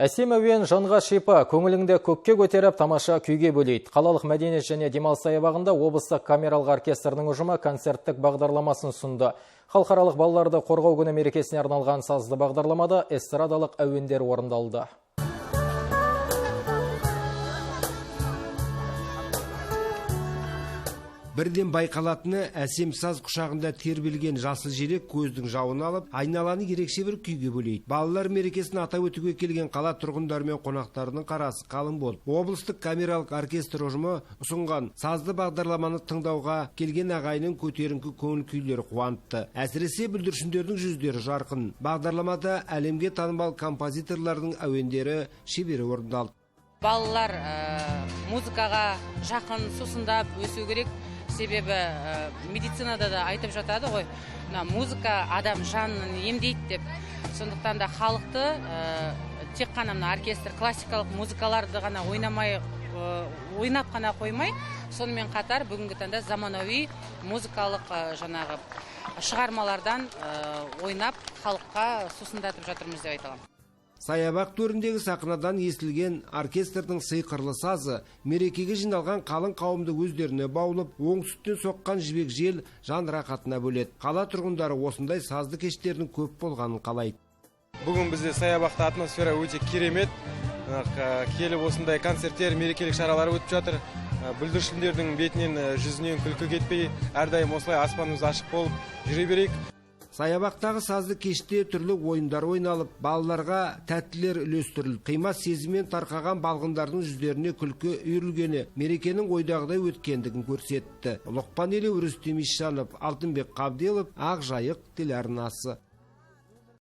Әсем әуен жанға шипа, көңіліңді көкке көтеріп тамаша күйге бөлейді. Қалалық мәдениет және демалыс саябағында облыстық камералық оркестрінің ұжымы концерттік бағдарламасын сұнды. Халықаралық балаларды қорғау күні мерекесіне арналған сазды бағдарламада эстрадалық әуендер орындалды. Бірден байқалатыны әсем саз құшағында тербелген жасыл желек көздің жауын алып, айналаны ерекше бір күйге бөлейді. Балалар мерекесін атап өтуге келген қала тұрғындары мен қонақтарының қарасы қалың болды. Облыстық камералық оркестр ұжымы ұсынған сазды бағдарламаны тыңдауға келген ағайынның көтеріңкі көңіл күйлері қуантты. Әсіресе бүлдіршіндердің жүздері жарқын. Бағдарламада әлемге танымал композиторлардың әуендері шебері орындалды. Балалар музыкаға жақын сусындап өсу керек. Себебі медицинада да айтып жатады ғой, музыка адам жанын емдейді деп. Сондықтан да халықты тек қана оркестр классикалық музыкаларды ғана ойнап қана қоймай, сонымен қатар бүгінгі таңда заманауи музыкалық шығармалардан ойнап халыққа сусындатып жатырмыз деп айта аламын. Саябақ төріндегі сахнадан естілген оркестрдің сиқырлы сазы мерекеге жиналған қалың қауымды өздеріне баулып, оңтүстіктен соққан жібек жел жан рахатына бөледі. Қала тұрғындары осындай сазды кештердің көп болғанын қалайды. Бүгін бізде саябақта атмосфера өте керемет. Келіп осындай концерттер, мерекелік шаралар өтіп жатыр. Бүлдіршіндердің бетінен, жүзінен күлкі кетпей, әрдайым осылай аспанымыз ашық болып жүре берейік. Саябақтағы сазды кеште түрлі ойындар ойналып, балаларға тәттілер үлестіріліп, қимас сезіммен тарқаған балғындардың жүздеріне күлкі үйірілгені мерекенің ойдағыдай өткендігін көрсетті. Лұқпан Елеу, Рүстем Исжанов, Алтынбек Қабделов, Ақ Жайық телеарнасы.